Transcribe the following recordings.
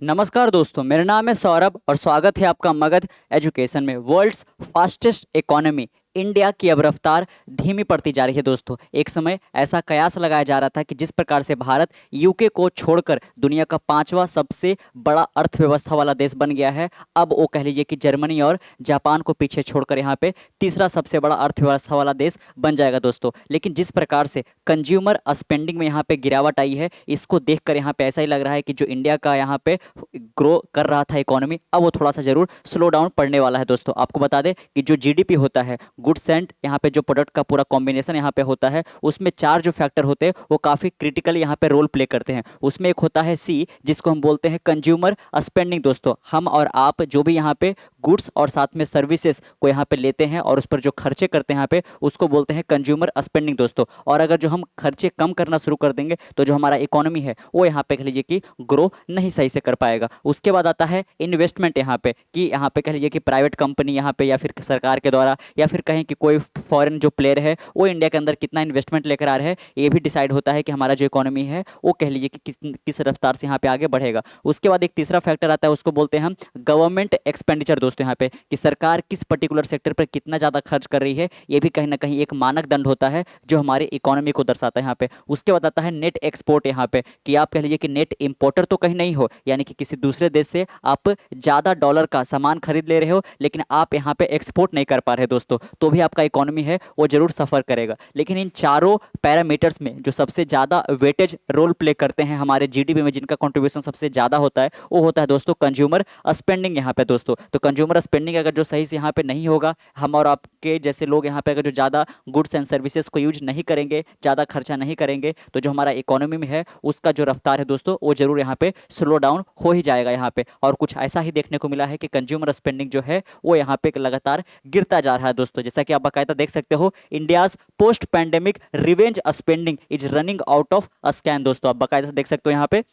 नमस्कार दोस्तों, मेरा नाम है सौरभ और स्वागत है आपका मगध एजुकेशन में। वर्ल्ड्स फास्टेस्ट इकोनॉमी इंडिया की अब रफ्तार धीमी पड़ती जा रही है दोस्तों। एक समय ऐसा कयास लगाया जा रहा था कि जिस प्रकार से भारत यूके को छोड़कर दुनिया का पांचवा सबसे बड़ा अर्थव्यवस्था वाला देश बन गया है, अब वो कह लीजिए कि जर्मनी और जापान को पीछे छोड़कर यहाँ पे तीसरा सबसे बड़ा अर्थव्यवस्था वाला देश बन जाएगा दोस्तों। लेकिन जिस प्रकार से कंज्यूमर स्पेंडिंग में यहाँ पे गिरावट आई है, इसको देखकर यहाँ पे ऐसा ही लग रहा है कि जो इंडिया का यहाँ पे ग्रो कर रहा था इकोनॉमी, अब वो थोड़ा सा जरूर स्लो डाउन पड़ने वाला है दोस्तों। आपको बता दें कि जो जीडीपी होता है, गुड्स एंड यहाँ पे जो प्रोडक्ट का पूरा कॉम्बिनेशन यहाँ पे होता है, उसमें चार जो फैक्टर होते हैं वो काफ़ी क्रिटिकल यहाँ पे रोल प्ले करते हैं। उसमें एक होता है सी, जिसको हम बोलते हैं कंज्यूमर स्पेंडिंग दोस्तों। हम और आप जो भी यहाँ पे गुड्स और साथ में सर्विसेज को यहाँ पे लेते हैं और उस पर जो खर्चे करते हैं यहाँ पे, उसको बोलते हैं कंज्यूमर स्पेंडिंग दोस्तों। और अगर जो हम खर्चे कम करना शुरू कर देंगे तो जो हमारा इकोनॉमी है वो यहाँ पे कह लीजिए कि ग्रो नहीं सही से कर पाएगा। उसके बाद आता है इन्वेस्टमेंट यहाँ पे, कि यहाँ पे कह लीजिए कि प्राइवेट कंपनी यहाँ पे या फिर सरकार के द्वारा या फिर कहें कि कोई फॉरेन जो प्लेयर है वो इंडिया के अंदर कितना इन्वेस्टमेंट लेकर आ रहे हैं, ये भी डिसाइड होता है कि हमारा जो इकोनॉमी है वो कह लीजिए कि किस रफ्तार से यहाँ पे आगे बढ़ेगा। उसके बाद एक तीसरा फैक्टर आता है, उसको बोलते हैं हम गवर्नमेंट एक्सपेंडिचर दोस्तों। यहाँ पे कि सरकार किस पर्टिकुलर सेक्टर पर कितना ज़्यादा खर्च कर रही है, ये भी कहीं ना कहीं एक मानक दंड होता है जो हमारे इकोनॉमी को दर्शाता है यहाँ पे। उसके बाद आता है नेट एक्सपोर्ट यहाँ पे, कि आप कह लीजिए कि नेट इंपोर्टर तो कहीं नहीं हो, यानी कि किसी दूसरे देश से आप ज़्यादा डॉलर का सामान खरीद ले रहे हो लेकिन आप यहाँ पे एक्सपोर्ट नहीं कर पा रहे दोस्तों, तो भी आपका इकोनॉमी है वो जरूर सफ़र करेगा। लेकिन इन चारों पैरामीटर्स में जो सबसे ज़्यादा वेटेज रोल प्ले करते हैं हमारे जीडीपी में, जिनका कंट्रीब्यूशन सबसे ज़्यादा होता है, वो होता है दोस्तों कंज्यूमर स्पेंडिंग यहाँ पे दोस्तों। तो कंज्यूमर स्पेंडिंग अगर जो सही से यहाँ पे नहीं होगा, हम और आपके जैसे लोग यहाँ पे अगर जो ज़्यादा गुड्स एंड सर्विसेज को यूज नहीं करेंगे, ज़्यादा खर्चा नहीं करेंगे, तो जो हमारा इकोनॉमी में है उसका जो रफ्तार है दोस्तों वो जरूर यहाँ पे स्लो डाउन हो ही जाएगा यहाँ पे। और कुछ ऐसा ही देखने को मिला है कि कंज्यूमर स्पेंडिंग जो है वो यहाँ पे लगातार गिरता जा रहा है दोस्तों। जैसा कि आप बाकायदा देख सकते हो, India's post pandemic revenge spending is running out of scan दोस्तों। आप बाकायदा देख सकते हो यहाँ पे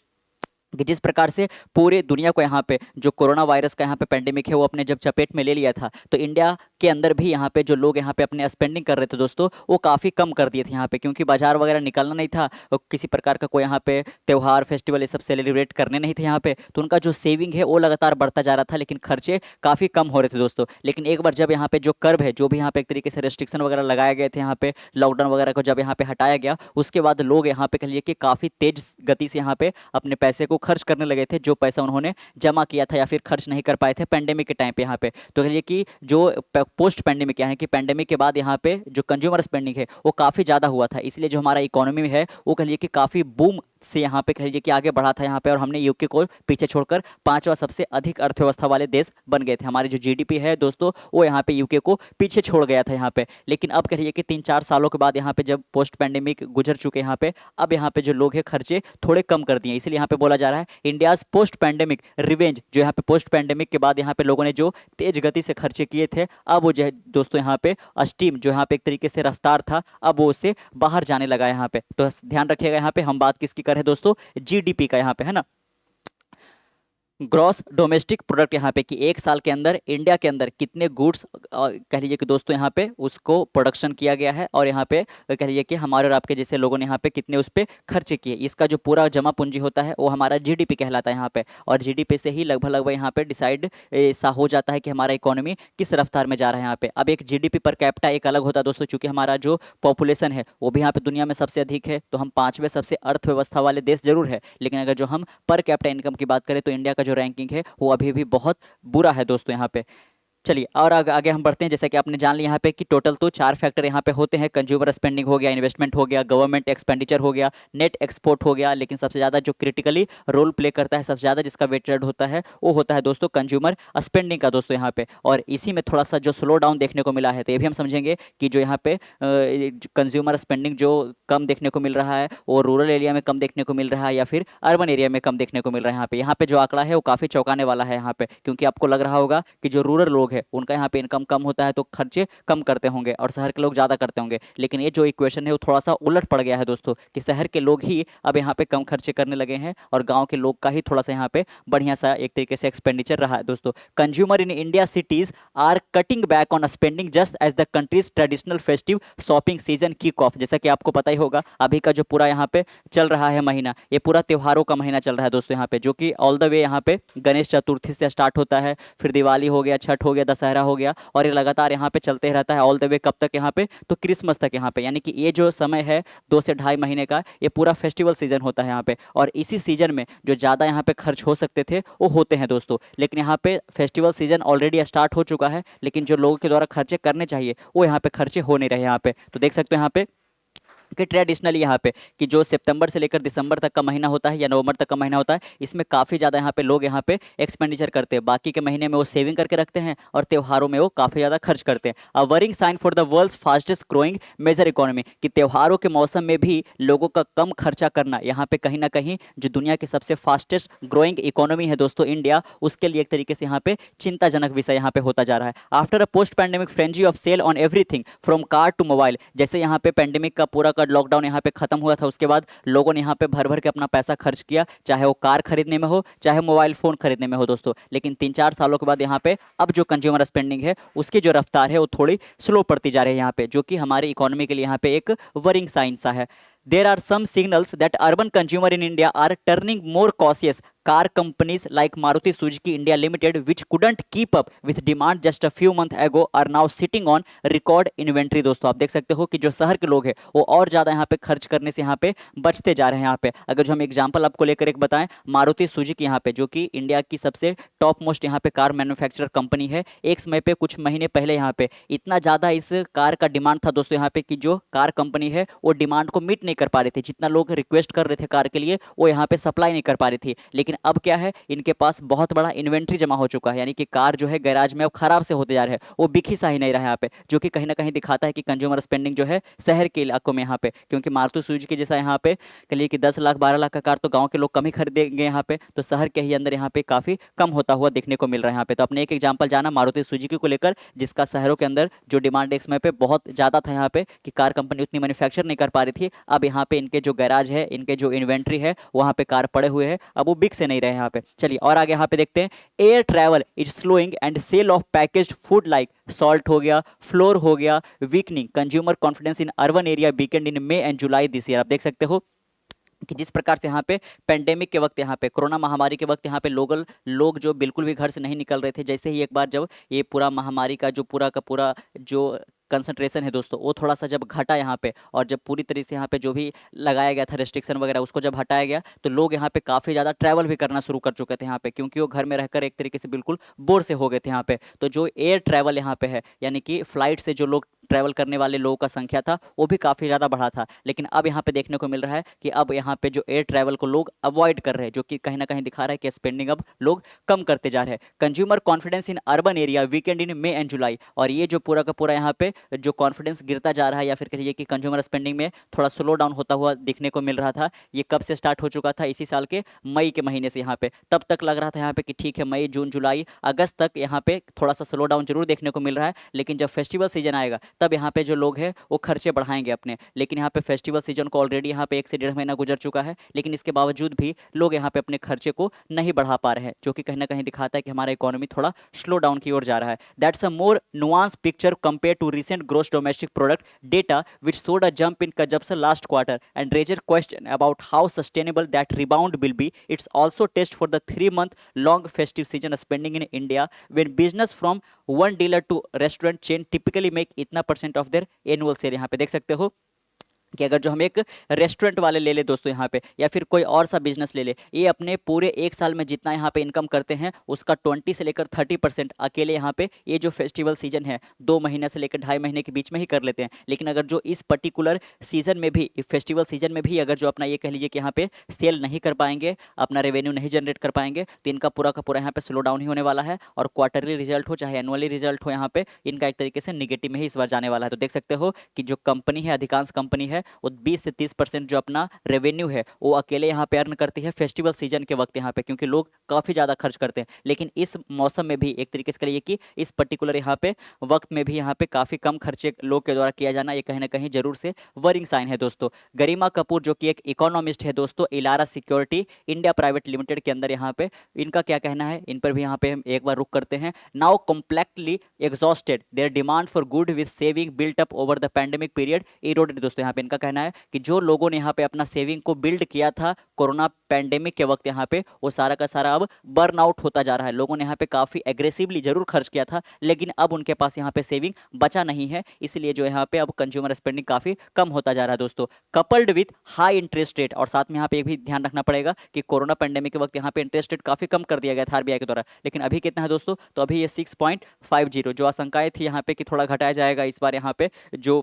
कि जिस प्रकार से पूरे दुनिया को यहाँ पे जो कोरोना वायरस का यहाँ पे पेंडेमिक है वो अपने जब चपेट में ले लिया था, तो इंडिया के अंदर भी यहाँ पे जो लोग यहाँ पे अपने स्पेंडिंग कर रहे थे दोस्तों, वो काफ़ी कम कर दिए थे यहाँ पे, क्योंकि बाजार वगैरह निकलना नहीं था और किसी प्रकार का कोई यहाँ पे त्यौहार फेस्टिवल ये सब सेलिब्रेट करने नहीं थे यहाँ पे, तो उनका जो सेविंग है वो लगातार बढ़ता जा रहा था, लेकिन खर्चे काफ़ी कम हो रहे थे दोस्तों। लेकिन एक बार जब यहाँ पे जो कर्व है, जो भी यहाँ पे एक तरीके से रेस्ट्रिक्शन वगैरह लगाए गए थे यहाँ पे, लॉकडाउन वगैरह को जब यहाँ पे हटाया गया, उसके बाद लोग यहाँ पे कह लीजिए कि काफ़ी तेज गति से यहाँ पे अपने पैसे को खर्च करने लगे थे, जो पैसा उन्होंने जमा किया था या फिर खर्च नहीं कर पाए थे पेंडेमिक के टाइम पे यहाँ पे। तो कहिए कि जो पोस्ट पेंडेमिक है कि पेंडेमिक के बाद यहाँ पे जो कंज्यूमर स्पेंडिंग है वो काफ़ी ज़्यादा हुआ था, इसलिए जो हमारा इकोनॉमी है वो कहिए कि काफ़ी बूम से यहाँ पे कह लीजिए कि आगे बढ़ा था यहाँ पे, और हमने यूके को पीछे छोड़कर पांचवा सबसे अधिक अर्थव्यवस्था वाले देश बन गए थे। हमारी जो जीडीपी है दोस्तों वो यहाँ पे यूके को पीछे छोड़ गया था यहाँ पे। लेकिन अब कह लीजिए कि 3-4 सालों के बाद यहाँ पे जब पोस्ट पैंडेमिक गुजर चुके यहाँ पे, अब यहाँ पे जो लोग हैं खर्चे थोड़े कम कर दिए, इसलिए यहाँ पे बोला जा रहा है इंडियाज पोस्ट पैंडेमिक रिवेंज। जो यहाँ पे पोस्ट पैंडेमिक के बाद यहाँ पे लोगों ने जो तेज गति से खर्चे किए थे, अब वो जो है दोस्तों यहाँ पे स्टीम जो यहाँ पे एक तरीके से रफ्तार था, अब वो उससे बाहर जाने लगा यहाँ पे। तो ध्यान रखिएगा, यहाँ पे हम बात किसकी कर रहे हैं दोस्तों, जीडीपी का यहाँ पे, है ना, ग्रॉस डोमेस्टिक प्रोडक्ट। यहाँ पे कि एक साल के अंदर इंडिया के अंदर कितने गुड्स कह लीजिए कि दोस्तों यहाँ पे उसको प्रोडक्शन किया गया है, और यहाँ पे कह लीजिए कि हमारे और आपके जैसे लोगों ने यहाँ पे कितने उस पर खर्चे किए, इसका जो पूरा जमा पूंजी होता है वो हमारा जीडीपी कहलाता है यहाँ पे। और जीडीपी से ही लगभग लगभग यहाँ पे डिसाइड ऐसा हो जाता है कि हमारा इकोनॉमी किस रफ्तार में जा रहा है यहाँ पे। अब एक जीडीपी पर कैपिटा एक अलग होता है दोस्तों, चूंकि हमारा जो पॉपुलेशन है वो भी यहाँ पे दुनिया में सबसे अधिक है, तो हम पांचवें सबसे अर्थव्यवस्था वाले देश जरूर है, लेकिन अगर जो हम पर कैपिटा इनकम की बात करें तो इंडिया का जो रैंकिंग है वो अभी भी बहुत बुरा है दोस्तों यहाँ पे। चलिए और आगे हम बढ़ते हैं। जैसे कि आपने जान लिया यहाँ पे कि टोटल तो चार फैक्टर यहाँ पे होते हैं, कंज्यूमर स्पेंडिंग हो गया, इन्वेस्टमेंट हो गया, गवर्नमेंट एक्सपेंडिचर हो गया, नेट एक्सपोर्ट हो गया, लेकिन सबसे ज़्यादा जो क्रिटिकली रोल प्ले करता है, सबसे ज़्यादा जिसका वेटेड होता है वो होता है दोस्तों कंज्यूमर स्पेंडिंग का दोस्तों यहाँ पे। और इसी में थोड़ा सा जो स्लो डाउन देखने को मिला है, तो ये भी हम समझेंगे कि जो यहाँ पे कंज्यूमर स्पेंडिंग जो कम देखने को मिल रहा है वो रूरल एरिया में कम देखने को मिल रहा है या फिर अर्बन एरिया में कम देखने को मिल रहा है। यहाँ पे जो आंकड़ा है वो काफ़ी चौंकाने वाला है यहाँ पे, क्योंकि आपको लग रहा होगा कि जो रूरल लोग लोग हैं उनका यहाँ पे इनकम कम होता है तो खर्चे कम करते होंगे और शहर के लोग ज़्यादा करते होंगे। लेकिन ये जो इक्वेशन है वो थोड़ा सा उलट पड़ गया है दोस्तों, कि शहर के लोग ही अब यहाँ पे कम खर्चे करने लगे हैं और गाँव के लोग का ही थोड़ा सा यहाँ पे बढ़िया सा एक तरीके से एक्सपेंडिचर रहा है दोस्तों। Consumer in India cities are cutting back on spending just as the country's traditional festive shopping season kick off. जैसा कि आपको पता ही होगा अभी का जो पूरा यहाँ पे चल रहा है महीना, ये पूरा त्योहारों का महीना चल रहा है दोस्तों यहाँ पे, जो कि ऑल द वे यहाँ पे गणेश चतुर्थी से स्टार्ट होता है, फिर दिवाली हो गया, छठ हो गया, दशहरा हो गया, और ये लगातार यहाँ पे चलते ही रहता है ऑल द वे कब तक यहाँ पे, तो क्रिसमस तक यहाँ पे। यानी कि ये जो समय है 2 से ढाई महीने का, ये पूरा फेस्टिवल सीजन होता है यहाँ पे। और इसी सीजन में जो ज़्यादा यहाँ पे खर्च हो सकते थे वो होते हैं दोस्तों। लेकिन यहाँ पे फेस्टिवल सीजन ऑलरेडी स्टार्ट हो चुका है, लेकिन जो लोगों के द्वारा खर्चे करने चाहिए वो यहाँ पे खर्चे हो नहीं रहे यहाँ पे। तो देख सकते हो यहाँ पे कि ट्रेडिशनली यहाँ पे कि जो सितंबर से लेकर दिसंबर तक का महीना होता है या नवंबर तक का महीना होता है, इसमें काफ़ी ज़्यादा यहाँ पे लोग यहाँ पे एक्सपेंडिचर करते हैं। बाकी के महीने में वो सेविंग करके रखते हैं और त्योहारों में वो काफ़ी ज़्यादा खर्च करते हैं। A worrying sign for the world's fastest growing major economy, कि त्योहारों के मौसम में भी लोगों का कम खर्चा करना यहाँ पे कहीं ना कहीं जो दुनिया की सबसे फास्टेस्ट ग्रोइंग इकोनॉमी है दोस्तों इंडिया, उसके लिए एक तरीके से यहाँ पे चिंताजनक विषय यहाँ पे होता जा रहा है। After a post pandemic frenzy of sale on everything from car to mobile, जैसे यहाँ पे पैंडेमिक का पूरा लॉकडाउन यहाँ पे खत्म हुआ था, उसके बाद लोगों ने यहाँ पे भर भर के अपना पैसा खर्च किया, चाहे वो कार खरीदने में हो चाहे मोबाइल फोन खरीदने में हो दोस्तों। लेकिन 3-4 सालों के बाद यहाँ पे अब जो कंज्यूमर स्पेंडिंग है उसकी जो रफ्तार है वो थोड़ी स्लो पड़ती जा रही है यहाँ पे, जो कि हमारी इकोनॉमी के लिए यहाँ पे एक वरिंग साइन सा है। There are some signals that urban consumer in India are turning more cautious. Car companies like Maruti Suzuki India Limited, which couldn't keep up with demand just a few months ago, are now sitting on record inventory। दोस्तों आप देख सकते हो कि जो शहर के लोग हैं वो और ज़्यादा यहाँ पे खर्च करने से यहाँ पे बचते जा रहे हैं यहाँ पे। अगर जो हम एग्जांपल आपको लेकर एक बताएं, मारुति सुजुकी यहाँ पे जो कि इंडिया की सबसे टॉप मोस्ट यहाँ पे कार मैन्युफैक्चरर कंपनी है, एक समय पे कुछ महीने पहले यहाँ पे इतना ज़्यादा इस कार का डिमांड था दोस्तों यहाँ पे कि जो कार कंपनी है वो डिमांड को मीट नहीं कर पा रही थी। जितना लोग रिक्वेस्ट कर रहे थे कार के लिए वो यहाँ पे सप्लाई नहीं कर पा रही थी। लेकिन अब क्या है, इनके पास बहुत बड़ा इन्वेंट्री जमा हो चुका है, यानी कि कार जो है गैराज में अब खराब से होते जा रहे हैं, वो बिकी सा ही नहीं रहा है यहाँ पे, जो कि कहीं ना कहीं दिखाता है कि कंज्यूमर स्पेंडिंग जो है शहर के इलाकों में यहाँ पे, क्योंकि मारुति सुजुकी जैसा यहाँ पे कहिए कि 10 लाख 12 लाख का कार तो गाँव के लोग कम ही खरीदेंगे यहाँ पे, तो शहर के ही अंदर यहाँ पे काफ़ी कम होता हुआ देखने को मिल रहा है यहाँ पे। तो अपने एक एग्जाम्पल जाना मारुति सुजुकी को लेकर, जिसका शहरों के अंदर जो डिमांड एक समय पे बहुत ज़्यादा था यहाँ पे कि कार कंपनी उतनी मैन्युफैक्चर नहीं कर पा रही थी, अब यहाँ पे इनके जो गैराज है, इनके जो इन्वेंट्री है वहाँ पे कार पड़े हुए हैं, अब वो बिक से नहीं रहे यहाँ पे। चलिए और आगे यहाँ पे देखते हैं, air travel is slowing and sale of packaged food like salt हो गया, फ्लोर हो गया, weakening consumer confidence in urban area weakened in May and July this year. आप देख सकते हो कि जिस प्रकार से यहाँ पे पेंडेमिक के वक्त, यहाँ पे कोरोना महामारी के वक्त यहाँ पे लोग जो बिल्कुल भी घर से नहीं निकल रहे थे, जैसे ही एक बार जब ये पूरा महामारी का पूरा जो कंसंट्रेशन है दोस्तों वो थोड़ा सा जब घटा यहाँ पे, और जब पूरी तरीके से यहाँ पे जो भी लगाया गया था रेस्ट्रिक्शन वगैरह उसको जब हटाया गया, तो लोग यहाँ पे काफ़ी ज़्यादा ट्रैवल भी करना शुरू कर चुके थे यहाँ पे, क्योंकि वो घर में रहकर एक तरीके से बिल्कुल बोर से हो गए थे यहाँ पे। तो जो एयर ट्रैवल यहाँ पे है, यानी कि फ्लाइट से जो लोग ट्रैवल करने वाले लोगों का संख्या था वो भी काफ़ी ज़्यादा बढ़ा था। लेकिन अब यहाँ पे देखने को मिल रहा है कि अब यहाँ पे जो एयर ट्रैवल को लोग अवॉइड कर रहे हैं, जो कि कहीं ना कहीं दिखा रहा है कि स्पेंडिंग अब लोग कम करते जा रहे हैं। Consumer confidence in urban area weakened in May and July, और ये जो पूरा का पूरा यहाँ पे जो कॉन्फिडेंस गिरता जा रहा है या फिर कहिए कि कंज्यूमर स्पेंडिंग में थोड़ा स्लो डाउन होता हुआ दिखने को मिल रहा था, ये कब से स्टार्ट हो चुका था, इसी साल के मई के महीने से यहाँ पे। तब तक लग रहा था यहाँ पे कि ठीक है मई जून जुलाई अगस्त तक यहाँ पे थोड़ा सा स्लो डाउन जरूर देखने को मिल रहा है, लेकिन जब फेस्टिवल सीजन आएगा तब यहाँ पे जो लोग हैं वो खर्चे बढ़ाएंगे अपने। लेकिन यहाँ पे फेस्टिवल सीजन को ऑलरेडी यहाँ पे 1 से 1.5 महीना गुजर चुका है, लेकिन इसके बावजूद भी लोग यहाँ पे अपने खर्चे को नहीं बढ़ा पा रहे हैं, जो कि कहीं ना कहीं दिखाता है कि हमारा इकोनॉमी थोड़ा स्लो डाउन की ओर जा रहा है। That's a more nuance picture compare to recent gross domestic product data which showed a jump in consumption last quarter and raised a question about how sustainable that rebound will be. It's also test for the 3-month long festive season spending in India, when business from one dealer to restaurant chain typically make इतना % of their annual sale। यहाँ पे देख सकते हो कि अगर जो हम एक रेस्टोरेंट वाले ले ले दोस्तों यहाँ पे, या फिर कोई और सा बिजनेस ले ले, ये अपने पूरे 1 साल में जितना यहाँ पे इनकम करते हैं उसका 20 से लेकर 30% अकेले यहाँ पे ये जो फेस्टिवल सीजन है 2 महीने से लेकर 2.5 महीने के बीच में ही कर लेते हैं। लेकिन अगर जो इस पर्टिकुलर सीजन में भी, फेस्टिवल सीजन में भी अगर जो अपना ये कह लीजिए कि यहाँ पे सेल नहीं कर पाएंगे, अपना रेवेन्यू नहीं जनरेट कर पाएंगे, तो इनका पूरा का पूरा यहाँ पे स्लो डाउन ही होने वाला है, और क्वार्टरली रिजल्ट हो चाहे एनुअली रिजल्ट हो यहाँ पे इनका एक तरीके से निगेटिव में ही इस बार जाने वाला है। तो देख सकते हो कि जो कंपनी है, अधिकांश कंपनी है है वो 20 से 30% जो अपना रेवेन्यू है वो अकेले यहाँ पे अर्न करती है फेस्टिवल सीजन के वक्त यहाँ पे, क्योंकि लोग काफ़ी ज़्यादा खर्च करते हैं। लेकिन इस मौसम में भी एक तरीके से कहिए कि इस पर्टिकुलर यहाँ पे वक्त में भी यहाँ पे काफ़ी कम खर्चे लोग के द्वारा किया जाना ये कहीं ना कहीं जरूर से वरिंग साइन है दोस्तों। गरिमा कपूर जो कि एक इकोनॉमिस्ट है दोस्तों, इलारा सिक्योरिटी इंडिया प्राइवेट लिमिटेड के अंदर यहाँ पे इनका क्या कहना है, इन पर भी यहाँ पे हम एक बार रुक करते हैं। Now completely exhausted their demand for good with saving built up over the pandemic period eroded. दोस्तों यहाँ पे इनका कहना है कि जो लोगों ने यहाँ पे अपना सेविंग को बिल्ड किया था कोरोना पैंडेमिक के वक्त यहाँ पे वो सारा का सारा अब बर्न आउट होता जा रहा है। लोगों ने यहाँ पे काफी एग्रेसिवली जरूर खर्च किया था, लेकिन अब उनके पास यहाँ पे सेविंग बचा नहीं है, इसलिए जो यहाँ पे अब कंज्यूमर स्पेंडिंग काफी कम होता जा रहा है दोस्तों। Coupled with high interest rate, और साथ में यहाँ पे एक भी ध्यान रखना पड़ेगा कि कोरोना पैंडेमिक के वक्त यहाँ पे इंटरेस्ट रेट काफी कम कर दिया गया था आरबीआई के द्वारा, लेकिन अभी कितना है दोस्तों, तो अभी ये 6.50, जो आशंकाएं थी यहाँ पे कि थोड़ा घटाया जाएगा इस बार यहाँ पे जो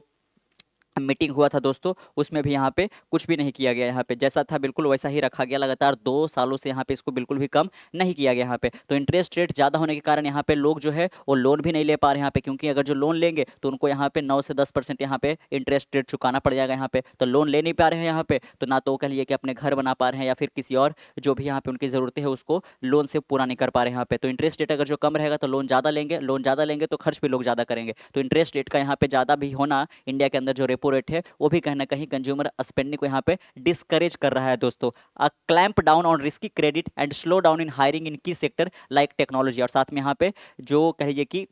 मीटिंग हुआ था दोस्तों उसमें भी यहाँ पे कुछ भी नहीं किया गया, यहाँ पे जैसा था बिल्कुल वैसा ही रखा गया। लगातार 2 सालों से यहाँ पे इसको बिल्कुल भी कम नहीं किया गया यहाँ पे। तो इंटरेस्ट रेट ज़्यादा होने के कारण यहाँ पे लोग जो है वो लोन भी नहीं ले पा रहे यहाँ पे, क्योंकि अगर जो लोन लेंगे तो उनको यहाँ पे 9 से 10% यहाँ पे इंटरेस्ट रेट चुकाना पड़ जाएगा यहाँ पे, तो लोन ले नहीं पा रहे हैं यहाँ पे, तो ना तो कह लिए कि अपने घर बना पा रहे हैं या फिर किसी और जो भी यहाँ पे उनकी ज़रूरतें है उसको लोन से पूरा नहीं कर पा रहे हैं यहाँ पे। तो इंटरेस्ट रेट अगर जो कम रहेगा तो लोन ज़्यादा लेंगे, लोन ज़्यादा लेंगे तो खर्च भी लोग ज़्यादा करेंगे। तो इंटरेस्ट रेट का यहाँ पे ज़्यादा भी होना इंडिया के अंदर जो रेपो रेट है वो भी कहीं ना कहीं कंज्यूमर स्पेंडिंग को यहाँ पे डिस्करेज कर रहा है दोस्तों। A clamp down on risky credit and slow down in hiring in key sector like technology, और साथ में यहाँ पे जो कहिए कि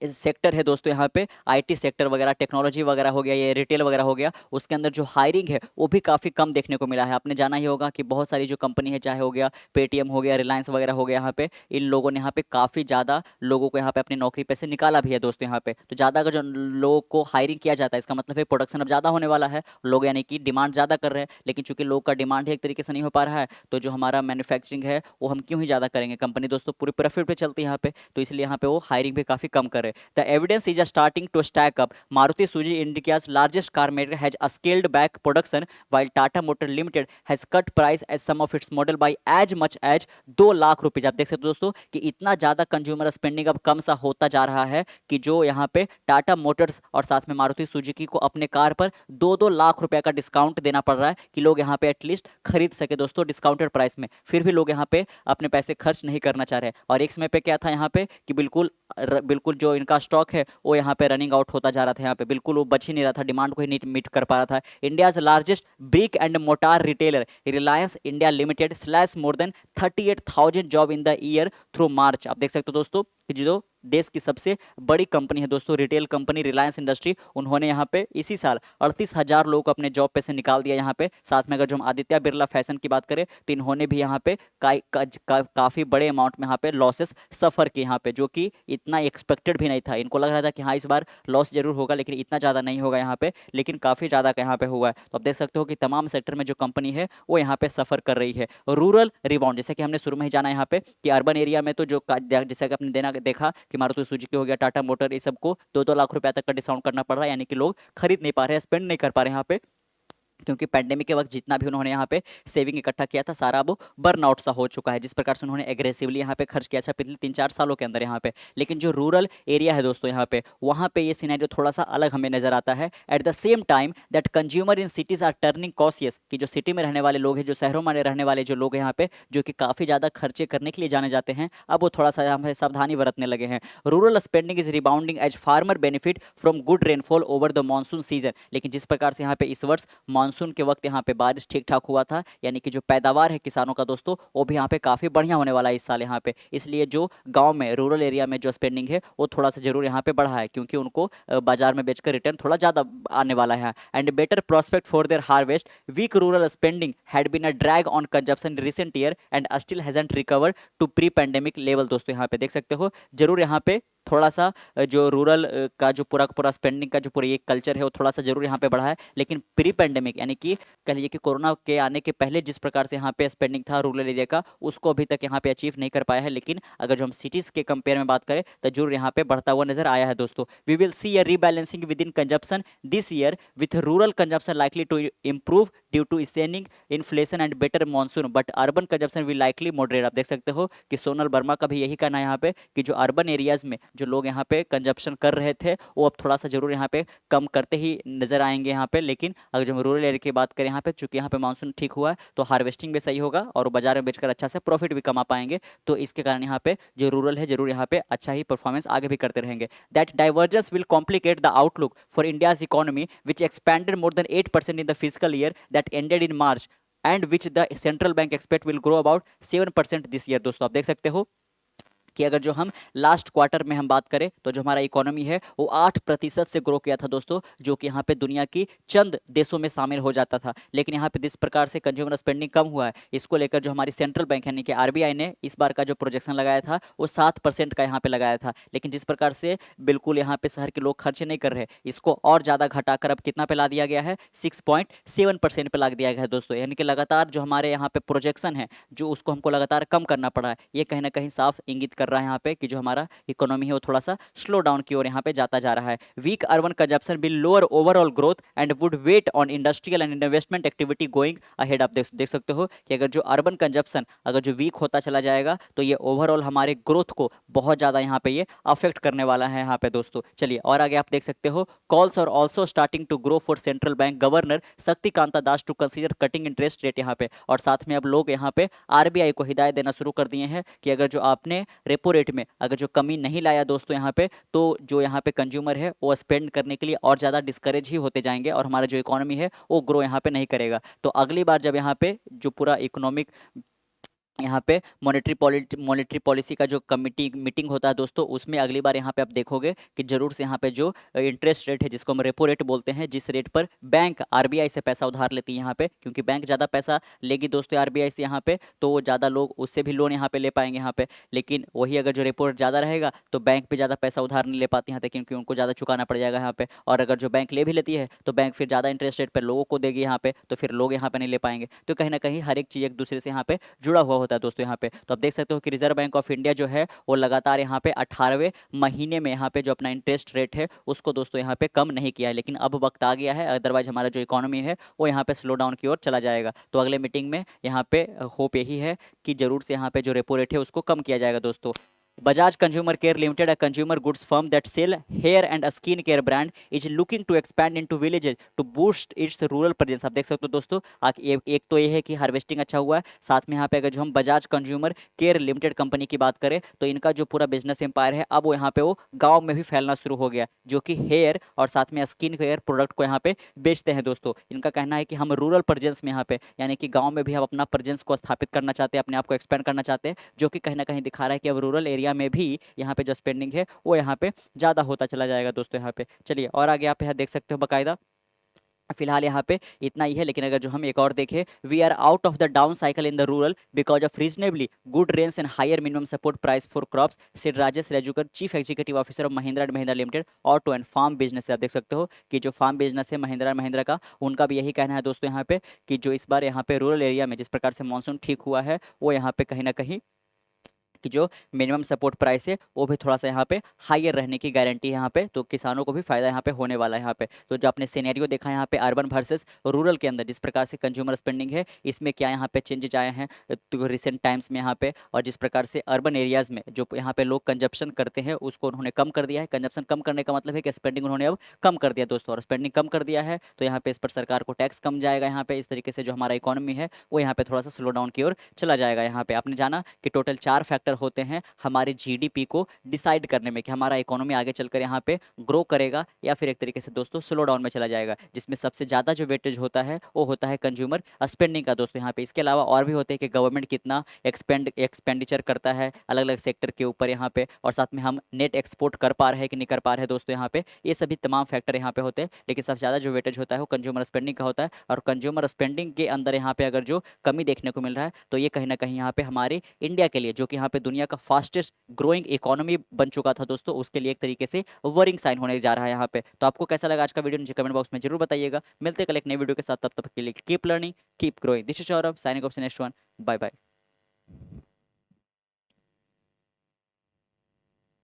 सेक्टर है दोस्तों यहाँ पे आईटी सेक्टर वगैरह, टेक्नोलॉजी वगैरह हो गया, ये रिटेल वगैरह हो गया, उसके अंदर जो हायरिंग है वो भी काफ़ी कम देखने को मिला है। आपने जाना ही होगा कि बहुत सारी जो कंपनी है, चाहे हो गया पेटीएम हो गया, रिलायंस वगैरह हो गया, यहाँ पे इन लोगों ने यहाँ पे काफ़ी ज़्यादा लोगों को यहाँ पे अपनी नौकरी पे से निकाला भी है दोस्तों यहाँ पे। तो ज़्यादा अगर जो लोगों को हायरिंग किया जाता है इसका मतलब है प्रोडक्शन अब ज़्यादा होने वाला है, लोग यानी कि डिमांड ज़्यादा कर रहे हैं, लेकिन चूंकि लोग का डिमांड ही एक तरीके से नहीं हो पा रहा है तो जो हमारा मैन्युफैक्चरिंग है वो हम क्यों ही ज़्यादा करेंगे, कंपनी दोस्तों पूरी प्रॉफिट पे चलती है यहाँ पे, तो इसलिए यहाँ पे वो हायरिंग भी काफ़ी कम करे। The evidence is starting to stack up. Maruti Suzuki, India's largest car maker, has scaled back production, while Tata Motor Limited has cut price as some of its model by as much as 2 lakh rupees. आप देख सकते हो दोस्तों कि इतना ज़्यादा consumer spending अब कम सा होता जा रहा है कि जो यहाँ पे टाटा मोटर्स और साथ में मारुति सुजुकी को अपने कार पर 2-2 लाख रुपए का डिस्काउंट देना पड़ रहा है कि लोग यहाँ पे एटलीस्ट खरीद सके दोस्तों डिस्काउंटेड प्राइस में, फिर भी लोग यहाँ पे अपने पैसे खर्च नहीं करना चाह रहे। और एक समय पे क्या था यहाँ पे कि बिल्कुल जो इनका स्टॉक है वो यहाँ पे रनिंग आउट होता जा रहा था, यहाँ पे बिल्कुल वो बच ही नहीं रहा था, डिमांड को ही नहीं मीट कर पा रहा था। India's largest brick and mortar retailer Reliance India limited slash more than 38,000 job in the year through March. आप देख सकते हो दोस्तों कि जो देश की सबसे बड़ी कंपनी है दोस्तों रिटेल कंपनी रिलायंस इंडस्ट्री, उन्होंने यहाँ पे इसी साल 38,000 लोगों को अपने जॉब पे से निकाल दिया यहाँ पे। साथ में अगर जो हम आदित्य बिरला फैशन की बात करें तो इन्होंने भी यहाँ पे काफ़ी बड़े अमाउंट में यहाँ पे लॉसेस सफ़र किए यहाँ पे, जो कि इतना एक्सपेक्टेड भी नहीं था। इनको लग रहा था कि हाँ इस बार लॉस जरूर होगा लेकिन इतना ज़्यादा नहीं होगा यहाँ पे, लेकिन काफ़ी ज़्यादा का यहाँ पे हुआ है। तो आप देख सकते हो कि तमाम सेक्टर में जो कंपनी है वो यहाँ पे सफ़र कर रही है। रूरल रिबाउंड, जैसे कि हमने शुरू में ही जाना यहाँ पे कि अर्बन एरिया में तो जो जैसे कि आपने देखा कि मारुति सुजुकी हो गया, टाटा मोटर, ये सबको 2-2 लाख रुपए तक का डिस्काउंट करना पड़ रहा है, यानी कि लोग खरीद नहीं पा रहे हैं, स्पेंड नहीं कर पा रहे हैं यहाँ पे, क्योंकि पैंडेमिक के वक्त जितना भी उन्होंने यहाँ पे सेविंग इकट्ठा किया था सारा वो बर्नआउट सा हो चुका है, जिस प्रकार से उन्होंने एग्रेसिवली यहाँ पे खर्च किया था पिछले 3-4 सालों के अंदर यहाँ पे। लेकिन जो रूरल एरिया है दोस्तों यहाँ पे, वहाँ पे ये सिनेरियो थोड़ा सा अलग हमें नजर आता है। At the same time that consumer in cities are turning cautious, कि जो सिटी में रहने वाले लोग हैं, जो शहरों में रहने वाले जो लोग हैं यहाँ पे, जो कि काफ़ी ज़्यादा खर्चे करने के लिए जाने जाते हैं, अब वो थोड़ा सा यहाँ पे सावधानी बरतने लगे हैं। Rural spending is rebounding as farmer benefit from good rainfall over the monsoon season. लेकिन जिस प्रकार से यहाँ पे इस वर्ष मानसून के वक्त यहाँ पे बारिश ठीक ठाक हुआ था, यानी कि जो पैदावार है किसानों का दोस्तों वो भी यहाँ पे काफ़ी बढ़िया होने वाला है इस साल यहाँ पे, इसलिए जो गांव में रूरल एरिया में जो स्पेंडिंग है वो थोड़ा सा जरूर यहाँ पे बढ़ा है, क्योंकि उनको बाजार में बेचकर रिटर्न थोड़ा ज़्यादा आने वाला है। And better prospect for their harvest, weak rural spending had been a drag on consumption recent year and still hasn't recover to pre pandemic level. दोस्तों यहाँ पे देख सकते हो जरूर यहाँ पे थोड़ा सा जो रूरल का जो पूरा स्पेंडिंग का जो पूरा ये कल्चर है वो थोड़ा सा जरूर यहाँ पे बढ़ा है, लेकिन प्री पैंडेमिक यानी कि कह लीजिए कि कोरोना के आने के पहले जिस प्रकार से यहाँ पे स्पेंडिंग था रूरल एरिया का, उसको अभी तक यहाँ पे अचीव नहीं कर पाया है। लेकिन अगर जो हम सिटीज़ के कंपेयर में बात करें तो जरूर यहाँ पे बढ़ता हुआ नजर आया है दोस्तों। We will see a rebalancing within consumption this year with rural consumption likely to improve due to staining inflation and better monsoon, but urban consumption will likely moderate. आप देख सकते हो कि सोनल वर्मा का भी यही कहना है यहाँ पे कि जो अर्बन एरियाज में जो लोग यहाँ पे कंजप्शन कर रहे थे वो अब थोड़ा सा जरूर यहाँ पे कम करते ही नजर आएंगे यहाँ पे। लेकिन अगर जो हम रूरल एरिया की बात करें यहाँ पे, चूंकि यहाँ पे मानसून ठीक हुआ है तो हार्वेस्टिंग भी सही होगा और बाजार में बेचकर अच्छा से प्रॉफिट भी कमा पाएंगे। तो इसके कारण यहाँ पे जो रूरल है जरूर यहाँ पे अच्छा ही परफॉर्मेंस आगे भी करते रहेंगे। That divergence will complicate the outlook for India's economy which expanded more than 8% in the physical year that ended in March and which the central bank expect will grow about 7% this year. दोस्तों आप देख सकते हो कि अगर जो हम last quarter में हम बात करें तो जो हमारा इकोनॉमी है वो 8% से ग्रो किया था दोस्तों, जो कि यहाँ पे दुनिया की चंद देशों में शामिल हो जाता था। लेकिन यहाँ पे जिस प्रकार से कंज्यूमर स्पेंडिंग कम हुआ है, इसको लेकर जो हमारी सेंट्रल बैंक यानी कि आरबीआई ने इस बार का जो प्रोजेक्शन लगाया था वो 7% का यहाँ पे लगाया था। लेकिन जिस प्रकार से बिल्कुल यहाँ पे शहर के लोग खर्चे नहीं कर रहे, इसको और ज़्यादा घटाकर अब कितना पे ला दिया गया है, 6.7% पे ला दिया गया है दोस्तों। यानी कि लगातार जो हमारे यहाँ पे प्रोजेक्शन है जो उसको हमको लगातार कम करना पड़ा है, ये कहीं ना कहीं साफ इंगित कर रहा है यहाँ पे कि जो हमारा इकोनॉमी है वो थोड़ा सा स्लो डाउन की ओर यहाँ पे जाता जा रहा है। Weak urban consumption will lower overall growth and would weigh on industrial and investment activity going ahead. आप देख सकते हो कि अगर जो अर्बन कंजप्शन अगर जो वीक होता चला जाएगा तो ये ओवरऑल हमारे ग्रोथ को बहुत ज़्यादा यहाँ पे ये अफेक्ट करने वाला है यहाँ पे दोस्तों। चलिए और आगे आप देख सकते हो, कॉल्स और also starting to grow for central bank governor Shaktikanta Das to consider cutting interest rate यहाँ पे। और साथ में अब लोग यहाँ पे आरबीआई को हिदायत देना शुरू कर दिए हैं कि अगर जो आपने रेपो रेट में अगर जो कमी नहीं लाया दोस्तों यहाँ पे, तो जो यहाँ पे कंज्यूमर है वो स्पेंड करने के लिए और ज़्यादा डिस्करेज ही होते जाएंगे और हमारा जो इकोनॉमी है वो ग्रो यहाँ पे नहीं करेगा। तो अगली बार जब यहाँ पे जो पूरा इकोनॉमिक यहाँ पे मॉनेटरी पॉलिसी का जो कमिटी मीटिंग होता है दोस्तों, उसमें अगली बार यहाँ पे आप देखोगे कि जरूर से यहाँ पे जो इंटरेस्ट रेट है जिसको हम रेपो रेट बोलते हैं, जिस रेट पर बैंक आरबीआई से पैसा उधार लेती है यहाँ पे, क्योंकि बैंक ज़्यादा पैसा लेगी दोस्तों आरबीआई से यहाँ पे, तो वो ज़्यादा लोग उससे भी लोन यहाँ पे ले पाएंगे यहाँ पे। लेकिन वही अगर जो रेपो रेट ज़्यादा रहेगा तो बैंक पे ज़्यादा पैसा उधार नहीं ले पाती यहाँ पे, क्योंकि उनको ज़्यादा चुकाना पड़ जाएगा यहाँ पे। और अगर जो बैंक ले भी लेती है तो बैंक फिर ज़्यादा इंटरेस्ट रेट पर लोगों को देगी यहाँ पे, तो फिर लोग यहाँ पे नहीं ले पाएंगे। तो कहीं ना कहीं हर एक चीज़ एक दूसरे से यहाँ पे जुड़ा हुआ होता है दोस्तों यहाँ पे। तो आप देख सकते हो कि रिजर्व बैंक ऑफ इंडिया जो है वो लगातार यहाँ पे 18वें महीने में यहाँ पे जो अपना इंटरेस्ट रेट है उसको दोस्तों यहाँ पे कम नहीं किया है। लेकिन अब वक्त आ गया है, अदरवाइज हमारा जो इकोनॉमी है वो यहाँ पे स्लो डाउन की ओर चला जाएगा। तो अगले मीटिंग में यहाँ पे होप यही है कि जरूर से यहाँ पे जो रेपो रेट है उसको कम किया जाएगा दोस्तों। Bajaj Consumer Care Limited, a consumer goods firm that sell hair and skin care brand, is looking to expand into villages to boost its rural presence। आप देख सकते हो दोस्तों, एक तो ये है कि हार्वेस्टिंग अच्छा हुआ है, साथ में यहाँ पे अगर जो हम Bajaj consumer care limited company की बात करें तो इनका जो पूरा बिजनेस एम्पायर है अब वो यहाँ पे वो गाँव में भी फैलना शुरू हो गया, जो कि हेयर और साथ में स्किन केयर प्रोडक्ट को यहाँ पे बेचते हैं दोस्तों। इनका कहना है कि हम रूरल प्रेजेंस में यहाँ पे यानी कि गाँव में भी हम अपना प्रेजेंस को स्थापित करना चाहते हैं, अपने आप को एक्सपेंड करना चाहते हैं, जो कि कहीं ना कहीं दिखा रहा है कि अब रूरल एरिया में भी यहाँ पे जो स्पेंडिंग है वो यहाँ पे ज़्यादा होता चला जाएगा दोस्तों यहाँ पे। चलिए और आगे आप यहाँ देख सकते हो बकायदा, फिलहाल यहाँ पे इतना ही है। लेकिन अगर जो हम एक और देखें, we are out of the down cycle in the rural because of reasonably good range and higher minimum support price for crops, said Rajesh Rejukar, chief executive officer of Mahindra and Mahindra limited auto and farm business. आप देख सकते हो कि जो farm business है Mahindra and Mahindra का, उनका भी यही कहना है दोस्तों यहाँ पे कि जो इस बार यहाँ पे रूरल एरिया में जिस प्रकार से मानसून ठीक हुआ है वो यहाँ पे कहीं ना कहीं कि जो मिनिमम सपोर्ट प्राइस है वो भी थोड़ा सा यहाँ पे हायर रहने की गारंटी है यहाँ पे, तो किसानों को भी फायदा यहाँ पे होने वाला है यहाँ पे। तो जो आपने सिनेरियो देखा यहाँ पे अर्बन वर्सेस रूरल के अंदर जिस प्रकार से कंज्यूमर स्पेंडिंग है, इसमें क्या यहाँ पे चेंजेज आए हैं तो रिसेंट टाइम्स में यहाँ पे, और जिस प्रकार से अर्बन एरियाज़ में जो यहाँ पे लोग कंजप्शन करते हैं उसको उन्होंने कम कर दिया है। कंजप्शन कम करने का मतलब है कि स्पेंडिंग उन्होंने अब कम कर दिया दोस्तों, और स्पेंडिंग कम कर दिया है तो यहाँ पे इस पर सरकार को टैक्स कम जाएगा यहाँ पे। इस तरीके से जो हमारा इकोनॉमी है वो यहाँ पे थोड़ा सा स्लो डाउन की ओर चला जाएगा। यहाँ पे आपने जाना कि टोटल 4 फैक्टर होते हैं हमारे जीडीपी को डिसाइड करने में कि हमारा इकोनॉमी आगे चलकर यहाँ पे ग्रो करेगा या फिर एक तरीके से दोस्तों स्लो डाउन में चला जाएगा, जिसमें सबसे ज़्यादा जो वेटेज होता है वो होता है कंज्यूमर स्पेंडिंग का दोस्तों यहाँ पे। इसके अलावा और भी होते हैं कि गवर्नमेंट कितना एक्सपेंडिचर करता है अलग अलग सेक्टर के ऊपर यहाँ पे, और साथ में हम नेट एक्सपोर्ट कर पा रहे हैं कि नहीं कर पा रहे हैं दोस्तों यहाँ पे। ये सभी तमाम फैक्टर यहाँ पे होते हैं, लेकिन सबसे ज़्यादा जो वेटेज होता है वो कंज्यूमर स्पेंडिंग का होता है। और कंज्यूमर स्पेंडिंग के अंदर यहाँ पे अगर जो कमी देखने को मिल रहा है तो ये कहीं ना कहीं यहाँ पे हमारे इंडिया के लिए, जो कि यहाँ पे दुनिया का फास्टेस्ट ग्रोइंग इकोनॉमी बन चुका था दोस्तों, उसके लिए एक तरीके से वरिंग साइन होने जा रहा है यहाँ पे। तो आपको कैसा लगा आज का वीडियो नीचे कमेंट बॉक्स में जरूर बताइएगा। मिलते हैं कल एक नई वीडियो के साथ, तब तक के लिए keep learning keep growing. This is Saurabh signing off next one. Bye bye.